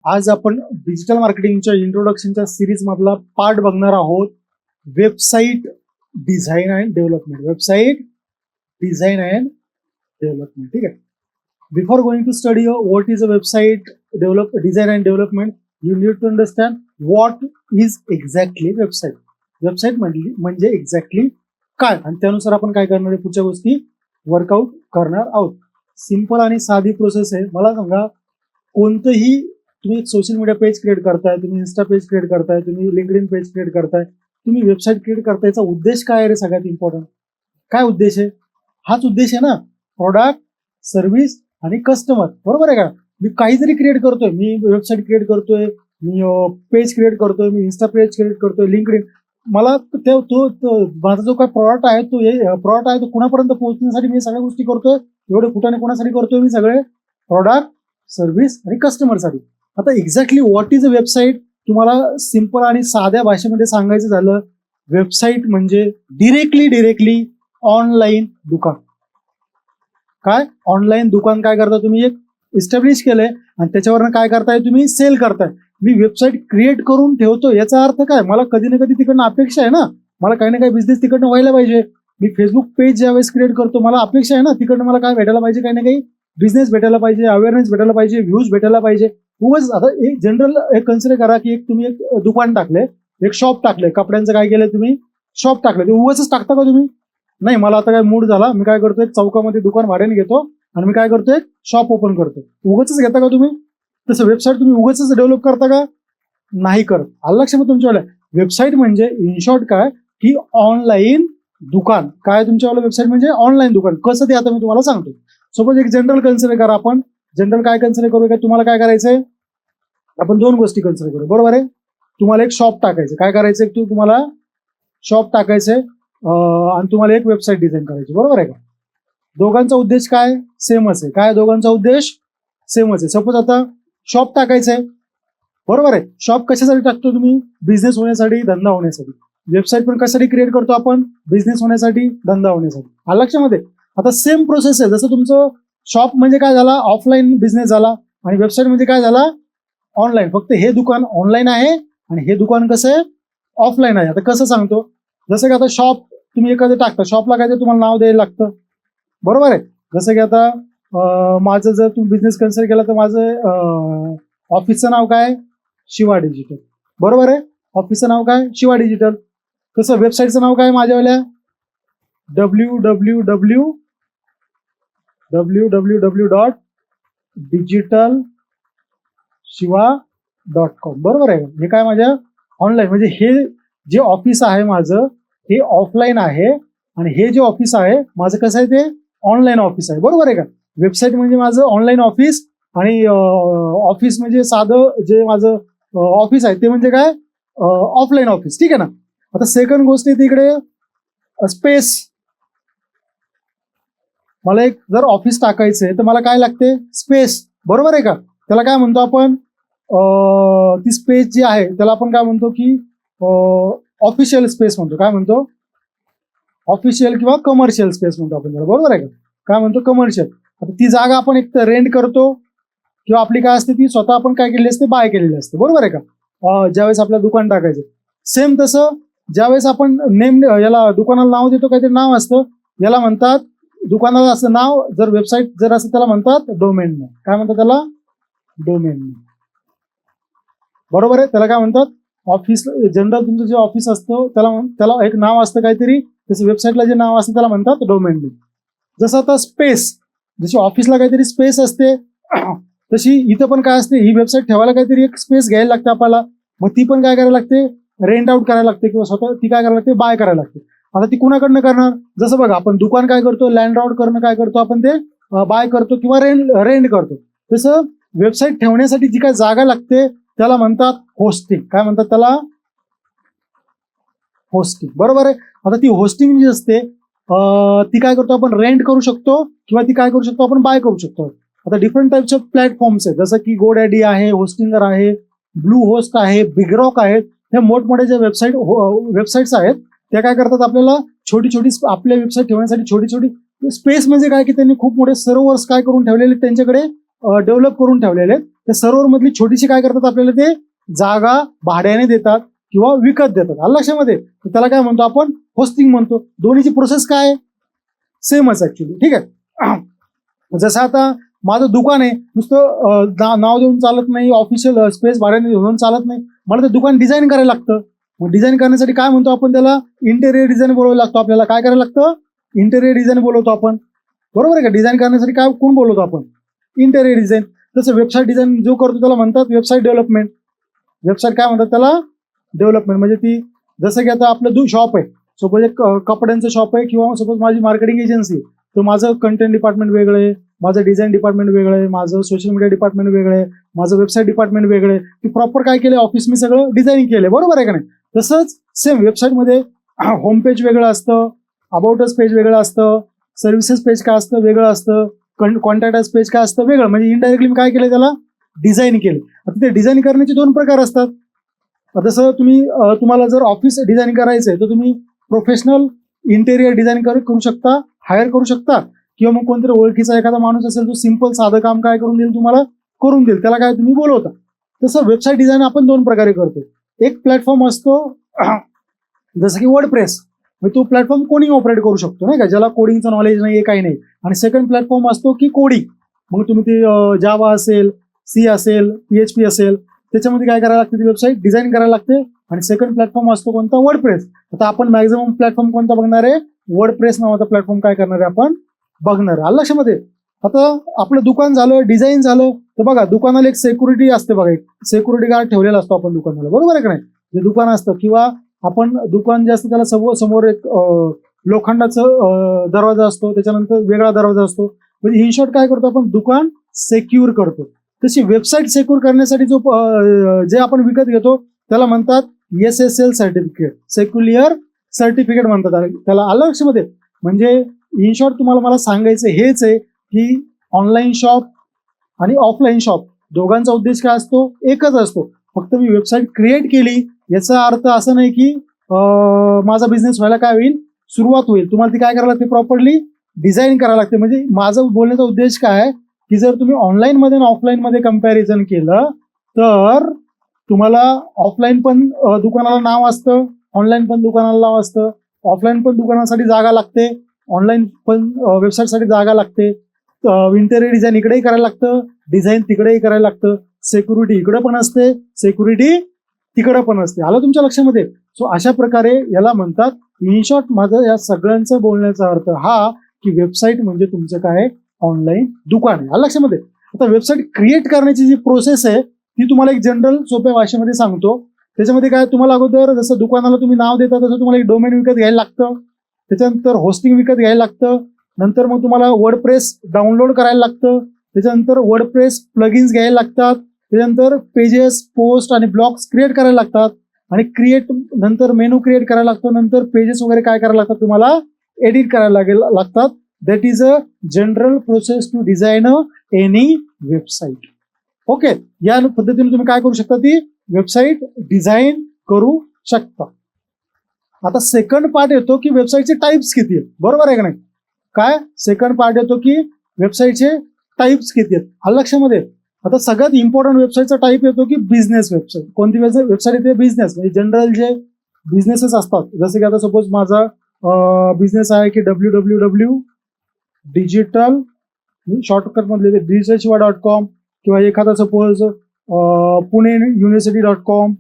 आज आपण डिजिटल मार्केटिंगच्या इंट्रोडक्शनच्या सिरीज मधला पार्ट बघणार आहोत. Website design and development. Website design and development. ठीक आहे. Before going to study what is a website design and development, you need to understand what is exactly website. Website म्हणजे exactly काय, आणि त्यानुसार आपण काय करणार आहे, पुढच्या गोष्टी वर्कआउट करणार आहोत. सिंपल आणि साधी प्रोसेस आहे. मला सांगा, कोणतंही तुम्ही एक सोशल मीडिया पेज क्रिएट करताय, तुम्ही इन्स्टा पेज क्रिएट करताय, तुम्ही लिंक्डइन पेज क्रिएट करताय, तुम्ही वेबसाईट क्रिएट करताय, याचा उद्देश काय आहे रे? सगळ्यात इम्पॉर्टंट काय उद्देश आहे? हाच उद्देश आहे ना, प्रोडक्ट, सर्व्हिस आणि कस्टमर. बरोबर आहे का? मी काही जरी क्रिएट करतोय, मी वेबसाईट क्रिएट करतोय, मी पेज क्रिएट करतोय, मी इन्स्टा पेज क्रिएट करतोय, लिंक्डइन, मला माझा जो काय प्रॉडक्ट आहे तो कुणापर्यंत पोहोचण्यासाठी मी सगळ्या गोष्टी करतोय. एवढे कुठाने कोणासाठी करतोय? मी सगळे प्रोडक्ट, सर्व्हिस आणि कस्टमरसाठी. आता exactly what is a website तुम्हाला सिंपल आणि साध्या भाषेमध्ये सांगायचं झालं, वेबसाईट म्हणजे डिरेक्टली ऑनलाईन दुकान. काय ऑनलाईन दुकान? काय करता तुम्ही? एक इस्टॅब्लिश केलंय आणि त्याच्यावरनं काय करताय? तुम्ही सेल करताय. मी वेबसाईट क्रिएट करून ठेवतो, याचा अर्थ काय? मला कधी ना कधी तिकडनं अपेक्षा आहे ना, मला काही ना काही बिझनेस तिकडनं व्हायला पाहिजे. मी फेसबुक पेज ज्यावेळेस क्रिएट करतो, मला अपेक्षा आहे ना, तिकडनं मला काय भेटायला पाहिजे? काही ना काही बिझनेस भेटायला पाहिजे, अवेअरनेस भेटायला पाहिजे, व्ह्यूज भेटायला पाहिजे. उगाच आता एक जनरल एक कन्सिडर करा की तुम्ही एक दुकान टाकले, एक शॉप टाकले, कपड्यांचं काय केलंय तुम्ही? शॉप टाकलं. ते उगाच टाकता का तुम्ही? नाही. मला आता काय मूड झाला, मी काय करतो, एक चौकामध्ये दुकान भाड्याने घेतो आणि मी काय करतो, एक शॉप ओपन करतो. उगाच घेता का तुम्ही? तसं वेबसाईट तुम्ही उगाच डेव्हलप करता का? नाही करत. आलं लक्षात तुमच्यावाल्या? वेबसाईट म्हणजे इन शॉर्ट काय की ऑनलाईन दुकान. काय तुमच्यावाला वेबसाईट म्हणजे ऑनलाईन दुकान. कसं ते आता मी तुम्हाला सांगतो. सपोज एक जनरल कन्सिडर करा. आपण जनरल काय कन्सिडर करू का? तुम्हाला काय करायचंय? आपण दोन गोष्टी कन्सिडर करू. बरोबर आहे? तुम्हाला एक शॉप टाकायचं. काय करायचंय? तुम्हाला शॉप टाकायचंय आणि तुम्हाला एक वेबसाईट डिझाईन करायची. बरोबर आहे का? दोघांचा उद्देश काय? सेमच आहे. काय दोघांचा उद्देश? सेमच आहे. सपोज आता शॉप टाकायचंय. बरोबर आहे? शॉप कशासाठी टाकतो तुम्ही? बिझनेस होण्यासाठी, धंदा होण्यासाठी. वेबसाईट पण कशासाठी क्रिएट करतो आपण? बिझनेस होण्यासाठी, धंदा होण्यासाठी. आलं लक्षामध्ये? आता सेम प्रोसेस आहे. जसं तुमचं शॉप म्हणजे काय झाला? ऑफलाईन बिझनेस झाला, आणि वेबसाईट म्हणजे काय झाला? ऑनलाईन. फक्त हे दुकान ऑनलाईन आहे आणि हे दुकान कसं आहे? ऑफलाईन आहे. आता कसं सांगतो? जसं की आता शॉप तुम्ही एखादं टाकता, शॉपला काय ते तुम्हाला नाव द्यायला लागतं. बरोबर आहे? जसं की आता माझं जर तुम्ही बिझनेस कन्सिडर केला तर माझं ऑफिसचं नाव काय? शिवा डिजिटल. बरोबर आहे? ऑफिसचं नाव काय? शिवा डिजिटल. तसं वेबसाईटचं नाव काय माझ्यावाल्या? www.digitalshiva.com. बरोबर आहे? हे काय माझ्या ऑनलाईन, म्हणजे हे जे ऑफिस आहे माझं हे ऑफलाईन आहे, आणि हे जे ऑफिस आहे माझं कसं आहे? ते ऑनलाईन ऑफिस आहे. बरोबर आहे का? वेबसाईट म्हणजे माझं ऑनलाईन ऑफिस, आणि ऑफिस म्हणजे साधं जे माझं ऑफिस आहे ते म्हणजे काय? Offline office. ठीक आहे ना? आता सेकंड गोष्ट आहे तिकडे स्पेस. मला एक जर ऑफिस टाकायचंय तर मला काय लागते? स्पेस. बरोबर आहे का? त्याला काय म्हणतो आपण? ती स्पेस जी आहे त्याला आपण काय म्हणतो की ऑफिशियल स्पेस म्हणतो. काय म्हणतो? ऑफिशियल किंवा कमर्शियल स्पेस म्हणतो आपण त्याला. बरोबर आहे का? काय म्हणतो? कमर्शियल. आता ती जागा आपण एक तर रेंट करतो, किंवा आपली काय असते ती स्वतः आपण काय केलेली असते? बाय केलेली असते. बरोबर आहे का? ज्यावेळेस आपल्याला दुकान टाकायचं. सेम तसं ज्यावेळेस आपण नेम याला दुकानाला नाव देतो, काहीतरी नाव असतं, याला म्हणतात दुकानाला असं नाव. जर वेबसाईट जर असं त्याला म्हणतात डोमेन नेम. काय म्हणतात त्याला? Domain name. बरोबर आहे? त्याला काय म्हणतात? ऑफिस. जनरल तुमचं जे ऑफिस असतं त्याला एक नाव असतं काहीतरी, तसं वेबसाईटला जे नाव असतं त्याला म्हणतात डोमेन नेम. जसं आता स्पेस, जशी ऑफिसला काहीतरी स्पेस असते तशी इथं पण काय असते? ही वेबसाईट ठेवायला काहीतरी एक स्पेस घ्यायला लागते आपल्याला. मग ती पण काय करायला लागते? रेंट आउट करायला लागते, किंवा स्वतः ती काय करायला लागते? बाय करायला लागते. आता ती कुणाकडनं करणार? जसं बघा, आपण दुकान काय करतो? लँड आउट करणं काय करतो आपण? ते बाय करतो किंवा रेंट करतो. तसं वेबसाईट ठेवण्यासाठी जी काय जागा लागते त्याला म्हणतात होस्टिंग. काय म्हणतात त्याला? होस्टिंग. बरोबर आहे? आता ती होस्टिंग जी असते ती काय करतो आपण? रेंट करू शकतो, किंवा ती काय करू शकतो? आपण बाय करू शकतो. आता डिफरंट टाइप्स ऑफ प्लॅटफॉर्म्स आहेत, जसं की गोडॅडी आहे, होस्टिंगर आहे, ब्लू होस्ट आहे, बिगरॉक आहेत. हे मोठमोठे जे वेबसाईट्स आहेत त्या काय करतात? आपल्याला छोटी आपल्या वेबसाईट ठेवण्यासाठी छोटी स्पेस म्हणजे काय की त्यांनी खूप मोठे सर्व्हर्स काय करून ठेवलेले त्यांच्याकडे, डेव्हलप करून ठेवलेले आहेत. त्या सर्व्हर मधली छोटीशी काय करतात, आपल्याला ते जागा भाड्याने देतात किंवा विकत देतात. आलं लक्षामध्ये? त्याला काय म्हणतो आपण, होस्टिंग म्हणतो. दोन्हीची प्रोसेस काय आहे, सेमच ऍक्च्युली. ठीक आहे. जसं आता माझं दुकान आहे, नुसतं नाव देऊन चालत नाही, ऑफिशियल स्पेस भाड्याने घेऊन चालत नाही, मला ते दुकान डिझाईन करायला लागतं. मग डिझाईन करण्यासाठी काय म्हणतो आपण, त्याला इंटेरियर डिझाईन बोलावं लागतो. आपल्याला काय करायला लागतं, इंटेरियर डिझाईन बोलवतो आपण. बरोबर आहे का? डिझाईन करण्यासाठी काय कोण बोलवतो आपण, इंटेरियर डिझाईन. तसं वेबसाईट डिझाईन जो करतो त्याला म्हणतात वेबसाईट डेव्हलपमेंट. वेबसाईट काय म्हणतात त्याला, डेव्हलपमेंट. म्हणजे ती जसं की आता आपलं शॉप आहे, सपोज एक कपड्यांचं शॉप आहे किंवा सपोज माझी मार्केटिंग एजन्सी आहे, तर माझं कंटेंट डिपार्टमेंट वेगळं आहे, माझं डिझाईन डिपार्टमेंट वेगळं आहे, माझं सोशल मीडिया डिपार्टमेंट वेगळं आहे, माझं वेबसाईट डिपार्टमेंट वेगळं आहे. की प्रॉपर काय केलं, ऑफिस मी सगळं डिझाईनिंग केलंय. बरोबर आहे का नाही? तसंच सेम वेबसाईटमध्ये होम पेज वेगळं असतं, अबाउटस पेज वेगळं असतं, सर्व्हिसेस पेज काय असतं वेगळं असतं, कॉन्टॅक्ट पेज काय असतं वेगळं. म्हणजे इनडायरेक्टली मी काय केलं, त्याला डिझाईन केले. आता ते डिझाईन करण्याचे दोन प्रकार असतात. तसं तुम्हाला जर ऑफिस डिझाईन करायचं आहे तर तुम्ही प्रोफेशनल इंटेरियर डिझाईन करू शकता, हायर करू शकता, किंवा मग कोणतरी ओळखीचा एखादा माणूस असेल तो सिंपल साधं काम काय करून देईल, तुम्हाला करून देईल, त्याला काय तुम्ही बोलवता. तसं वेबसाईट डिझाईन आपण दोन प्रकारे करतो. एक प्लॅटफॉर्म असतो जसं की वर्डप्रेस, म्हणजे तो प्लॅटफॉर्म कोणी ऑपरेट करू शकतो नाही का, ज्याला कोडिंगचं नॉलेज नाही, काही नाही. आणि सेकंड प्लॅटफॉर्म असतो की कोडिंग. मग तुम्ही ते जावा असेल, सी असेल, PHP असेल, त्याच्यामध्ये काय करायला लागते, ती वेबसाईट डिझाईन करायला लागते. आणि सेकंड प्लॅटफॉर्म असतो कोणता, वर्डप्रेस. आता आपण मॅक्झिमम प्लॅटफॉर्म कोणता बघणार आहे, वर्डप्रेस नावाचा प्लॅटफॉर्म काय करणार आहे आपण बघणार आहे. आलं लक्षामध्ये? आता आपलं दुकान झालं, डिझाईन झालं, तर बघा दुकानाला एक सिक्युरिटी असते बघा, एक सिक्युरिटी गार्ड ठेवलेला असतो आपण दुकानाला. बरोबर आहे का नाही? जे दुकान असतं किंवा आपण दुकान जे असतं त्याला समोर एक लोखंडाचं दरवाजा असतो, त्याच्यानंतर वेगळा दरवाजा असतो. म्हणजे इन शॉर्ट काय करतो आपण, दुकान सेक्युअर करतो. तशी वेबसाईट सेक्युअर करण्यासाठी जे आपण विकत घेतो त्याला म्हणतात SSL सर्टिफिकेट, सेक्युलियर सर्टिफिकेट म्हणतात त्याला. आलं लक्षामध्ये? म्हणजे इन शॉर्ट तुम्हाला मला सांगायचं हेच आहे की ऑनलाईन शॉप आणि ऑफलाईन शॉप दोघांचा उद्देश काय असतो, एकच असतो. फक्त मी वेबसाईट क्रिएट केली याचा अर्थ असं नाही की माझा बिझनेस व्हायला काय होईल, सुरुवात होईल. तुम्हाला ती काय करायला लागते, प्रॉपरली डिझाईन करायला लागते. म्हणजे माझा बोलण्याचा उद्देश काय आहे की जर तुम्ही ऑनलाईन मध्ये आणि ऑफलाईन मध्ये कंपॅरिझन केलं तर तुम्हाला ऑफलाईन पण दुकानाला नाव असतं, ऑनलाईन पण दुकानाला नाव असतं, ऑफलाईन पण दुकानासाठी जागा लागते, ऑनलाईन पण वेबसाईटसाठी जागा लागते, इंटेरियर डिझाईन इकडेही करायला लागतं, डिझाईन तिकडेही करायला लागतं, सिक्युरिटी इकडे पण असते, सिक्युरिटी तिकडे पण असते. आलं तुमच्या लक्षामध्ये? सो अशा प्रकारे याला म्हणतात. इन शॉर्ट माझं या सगळ्यांचं बोलण्याचा अर्थ हा की वेबसाईट म्हणजे तुमचं काय, ऑनलाईन दुकान आहे. आलं लक्षामध्ये? आता वेबसाईट क्रिएट करण्याची जी प्रोसेस आहे ती तुम्हाला एक जनरल सोप्या भाषेमध्ये सांगतो. त्याच्यामध्ये काय, तुम्हाला अगोदर जसं दुकानाला तुम्ही नाव देता तसं तुम्हाला एक डोमेन विकत घ्यायला लागतं, त्याच्यानंतर होस्टिंग विकत घ्यायला लागतं, नंतर मग तुम्हाला वर्डप्रेस डाउनलोड करायला लागतं, त्याच्यानंतर वर्डप्रेस प्लगइन्स घ्यायला लागतात, त्याच्यानंतर पेजेस, पोस्ट आणि ब्लॉग्स क्रिएट करायला लागतात, आणि नंतर मेनू क्रिएट करायला लागतो, नंतर पेजेस वगैरे काय करायला लागतात, तुम्हाला एडिट करायला लागतात. That is a general process to design any website. Okay, या पद्धतीने तुम्ही काय करू शकता, ती वेबसाईट डिझाईन करू शकता. आता सेकंड पार्ट येतो की वेबसाईटचे टाइप्स किती आहेत. बरोबर आहे का नाही? काय सेकंड पार्ट येतो की वेबसाईटचे टाइप्स किती आहेत. आलं लक्षामध्ये? आता सगळ्यात इम्पॉर्टंट वेबसाईटचा टाइप येतो की बिझनेस वेबसाईट. कोणती वेबसाईट येते, बिझनेस. म्हणजे जनरल जे बिझनेसेस असतात, जसे की आता सपोज माझा बिझनेस आहे की www डिजिटल शॉर्टकट मधले digitalshiva.com, किंवा एखादा सपोज पुणे university.com,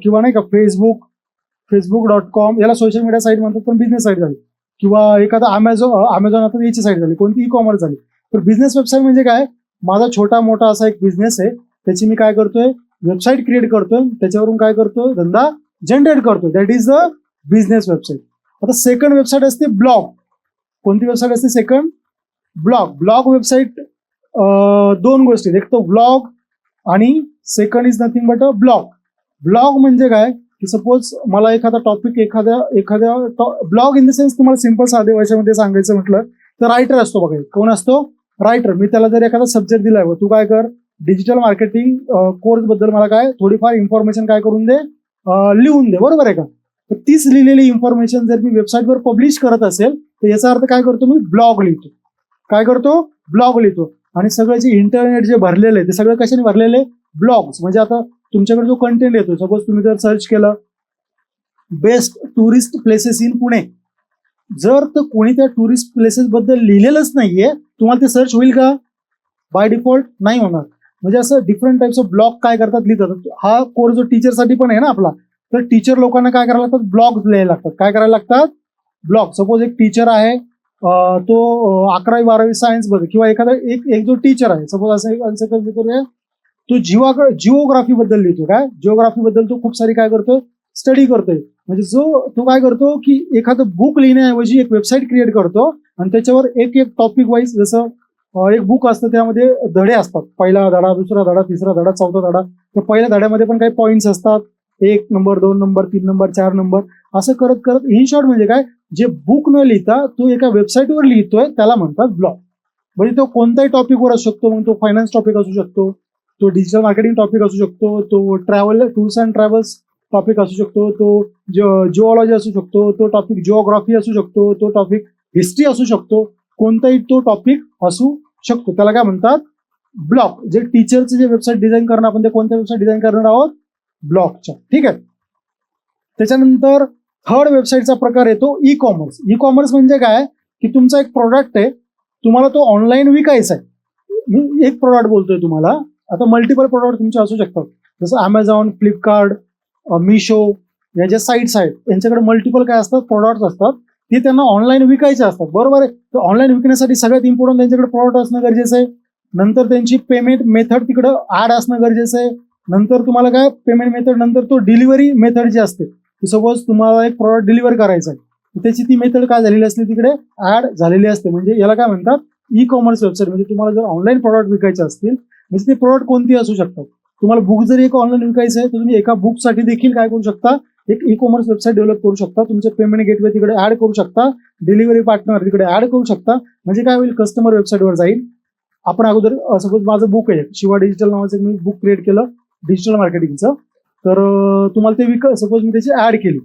किंवा नाही का facebook.com, याला सोशल मीडिया साईट म्हणतात पण बिझनेस साईट झाली, किंवा एखादा अमेझॉन आता याची साईट झाली, कोणती ई-कॉमर्स झाली. तर बिझनेस वेबसाईट म्हणजे काय, माझा छोटा मोठा असा एक बिझनेस आहे, त्याची मी काय करतोय, वेबसाईट क्रिएट करतोय, त्याच्यावरून काय करतोय, धंदा जनरेट करतोय. That is the business website. आता सेकंड वेबसाईट असते ब्लॉग. कोणती वेबसाईट असते सेकंड, ब्लॉग. ब्लॉग वेबसाईट दोन गोष्टी, एक तो ब्लॉग आणि second is nothing but a blog. Blog म्हणजे काय की सपोज मला एखादा टॉपिक एखाद्या ब्लॉग इन द सेन्स तुम्हाला सिंपल साध्या भाषेमध्ये सांगायचं म्हटलं तर रायटर असतो बघा. कोण असतो, रायटर. मी त्याला जर एखादा सब्जेक्ट दिलाय, तू काय कर, डिजिटल मार्केटिंग कोर्स बद्दल मला काय थोडीफार इन्फॉर्मेशन काय करून दे, लिहून दे. बरोबर आहे का? तर तीच लिहिलेली इन्फॉर्मेशन जर मी वेबसाईटवर पब्लिश करत असेल तर याचा अर्थ काय करतो, मी ब्लॉग लिहितो. काय करतो, ब्लॉग लिहितो. आणि सगळं जे इंटरनेट जे भरलेलं आहे ते सगळं कशाने भरलेलं आहे? ब्लॉग्स. म्हणजे आता तुमच्याकडे जो कंटेंट येतो, सपोज तुम्ही जर सर्च केलं best tourist places in Pune, जर तर कोणी त्या टुरिस्ट प्लेसेस बद्दल लिहिलेलंच नाहीये, तुम्हाला ते सर्च होईल का? बाय डिफॉल्ट नाही होणार. म्हणजे असं डिफरंट टाइप्स ऑफ ब्लॉग काय करतात, लिहितात. हा कोर्स जो टीचरसाठी पण आहे ना आपला, तर टीचर लोकांना काय करायला लागतात? ब्लॉग लिहायला लागतात. काय करायला लागतात? ब्लॉग. सपोज एक टीचर आहे, तो 11वी-12वी सायन्स बद्दल, किंवा एखादा एक जो टीचर आहे, सपोज असं करूया, तो जिओग्राफी बद्दल लिहितो. काय जिओग्राफी बद्दल तो खूप सारी काय करतोय? स्टडी करतोय. म्हणजे तो काय करतो की एखादं बुक लिहिण्याऐवजी एक वेबसाईट क्रिएट करतो आणि त्याच्यावर एक एक टॉपिक वाईज, जसं एक बुक असतं त्यामध्ये धडे असतात, पहिला धडा, दुसरा धडा, तिसरा धडा, चौथा धडा. तर पहिल्या धड्यामध्ये पण काही पॉईंट्स असतात, 1 नंबर, 2 नंबर, 3 नंबर, 4 नंबर, असं करत करत इन शॉर्ट म्हणजे काय, जे बुक न लिहिता तो एका वेबसाईटवर लिहितोय त्याला म्हणतात ब्लॉग. म्हणजे तो कोणताही टॉपिकवर असू शकतो. मग तो फायनान्स टॉपिक असू शकतो, तो डिजिटल मार्केटिंग टॉपिक असू शकतो, तो टूर्स अँड ट्रॅव्हल्स टॉपिक असू शकतो, तो जिओलॉजी असू शकतो, तो टॉपिक जिओग्राफी असू शकतो, तो टॉपिक हिस्ट्री असू शकतो, कोणताही तो टॉपिक असू शकतो. त्याला काय म्हणतात? ब्लॉग. जे टीचरचे जे वेबसाईट डिझाईन करणार, आपण ते कोणत्या वेबसाईट डिझाईन करणार आहोत? ब्लॉगच्या. ठीक आहे. त्याच्यानंतर थर्ड वेबसाईटचा प्रकार येतो ई कॉमर्स. ई कॉमर्स म्हणजे काय की तुमचा एक प्रोडक्ट आहे, तुम्हाला तो ऑनलाईन विकायचा आहे. मी एक प्रोडक्ट बोलतोय तुम्हाला, आता मल्टिपल प्रोडक्ट तुमचे असू शकतात, जसं अमेझॉन, फ्लिपकार्ट, मिशो, या ज्या साईट्स आहेत यांच्याकडे मल्टिपल काय असतात? प्रोडक्ट्स असतात. ते त्यांना ऑनलाईन विकायचे असतात. बरोबर आहे. तर ऑनलाईन विकण्यासाठी सगळ्यात इम्पॉर्टंट त्यांच्याकडे प्रॉडक्ट असणं गरजेचं आहे. नंतर त्यांची पेमेंट मेथड तिकडं ऍड असणं गरजेचं आहे. नंतर तुम्हाला काय पेमेंट मेथड, नंतर तो डिलिव्हरी मेथड जी असते, सपोज तुम्हाला एक प्रॉडक्ट डिलिव्हर करायचा आहे, त्याची ती मेथड काय झालेली असते? तिकडे ऍड झालेली असते. म्हणजे याला काय म्हणतात? E commerce website. म्हणजे तुम्हाला जर ऑनलाईन प्रॉडक्ट विकायचे असतील, म्हणजे ते प्रॉडक्ट कोणती असू शकतात. तुम्हाला बुक जरी एक ऑनलाईन विकायचं आहे तर तुम्ही एका बुकसाठी देखील काय करू शकता? एक ई कॉमर्स वेबसाईट डेव्हलप करू शकता. तुमचे पेमेंट गेटवे तिकडे ऍड करू शकता, डिलिव्हरी पार्टनर तिकडे ऍड करू शकता. म्हणजे काय होईल? कस्टमर वेबसाईटवर जाईल. आपण अगोदर सपोज माझं बुक आहे, शिवा डिजिटल नावाचं मी बुक क्रिएट केलं डिजिटल मार्केटिंगचं, तर तुम्हाला ते सपोज मी त्याची ऍड केली.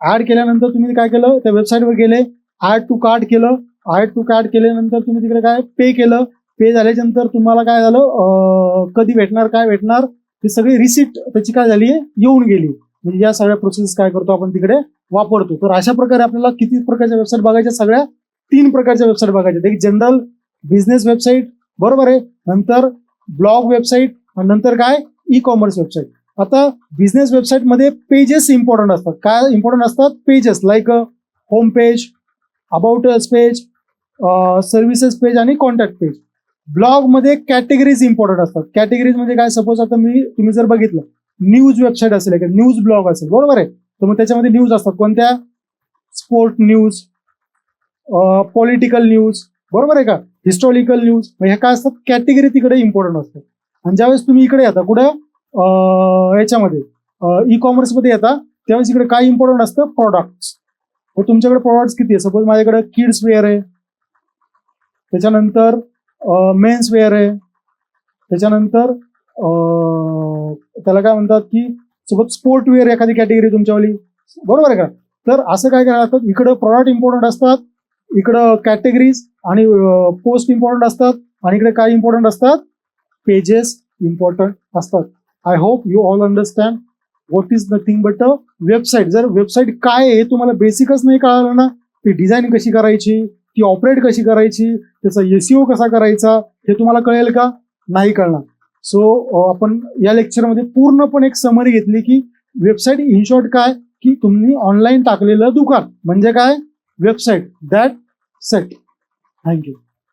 ऍड केल्यानंतर तुम्ही काय केलं? त्या वेबसाईटवर गेले, ऍड टू कार्ट केलं. ऍड टू कार्ट केल्यानंतर तुम्ही तिकडे काय पे केलं. पे झाल्याच्या नंतर तुम्हाला काय झालं? कधी भेटणार, काय भेटणार, ती सगळी रिसिप्ट त्याची काय झाली? येऊन गेली. म्हणजे या सगळ्या प्रोसेस काय करतो आपण? तिकडे वापरतो. तर अशा प्रकारे आपल्याला किती प्रकारच्या वेबसाईट बघायच्या? सगळ्या 3 प्रकारच्या वेबसाईट बघायच्या. एक जनरल बिझनेस वेबसाईट, बरोबर आहे, नंतर ब्लॉग वेबसाईट, आणि नंतर काय? E commerce website. आता बिझनेस वेबसाईट मध्ये पेजेस इम्पॉर्टंट असतात. काय इम्पॉर्टंट असतात? Pages, like home page, about us page, services page आणि कॉन्टॅक्ट पेज. ब्लॉग मध्ये कॅटेगरीज इम्पॉर्टंट असतात. कॅटेगरीज म्हणजे काय? सपोज आता तुम्ही जर बघितलं, न्यूज वेबसाईट असेल, न्यूज ब्लॉग असेल, बरोबर आहे, तर मग त्याच्यामध्ये न्यूज असतात. कोणत्या? स्पोर्ट न्यूज, पॉलिटिकल न्यूज, बरोबर आहे का, हिस्टॉरिकल न्यूज. ह्या काय असतात? कॅटेगरी तिकडे इम्पॉर्टंट असतात. आणि ज्यावेळेस तुम्ही इकडे येता, कुठं याच्यामध्ये ई कॉमर्स मध्ये येता, त्यावेळेस इकडे काय इम्पॉर्टंट असतं? प्रोडक्ट्स. तुमच्याकडे प्रोडक्ट्स किती आहे? सपोज माझ्याकडे किड्स वेअर आहे, त्याच्यानंतर मेन्स वेअर आहे, त्याच्यानंतर त्याला काय म्हणतात की सोबत स्पोर्ट वेअर एखादी कॅटेगरी तुमच्यावाली, बरोबर आहे का. तर असं काय करायला लागतं? इकडं प्रॉडक्ट इम्पॉर्टंट असतात, इकडं कॅटेगरीज आणि पोस्ट इम्पॉर्टंट असतात, आणि इकडे काय इम्पॉर्टंट असतात? पेजेस इम्पॉर्टंट असतात. I hope you all understand what is nothing but a website. जर वेबसाईट काय आहे तुम्हाला बेसिकच नाही कळालं ना, ती डिझाईन कशी करायची, ती ऑपरेट कशी करायची, त्याचा एसईओ कसा करायचा, हे तुम्हाला कळेल का? नाही कळणार. सो आपण या लेक्चरमध्ये पूर्णपणे एक समरी घेतली की वेबसाईट इन शॉर्ट काय, की तुम्ही ऑनलाईन टाकलेलं दुकान म्हणजे काय? वेबसाईट. That set. थँक्यू.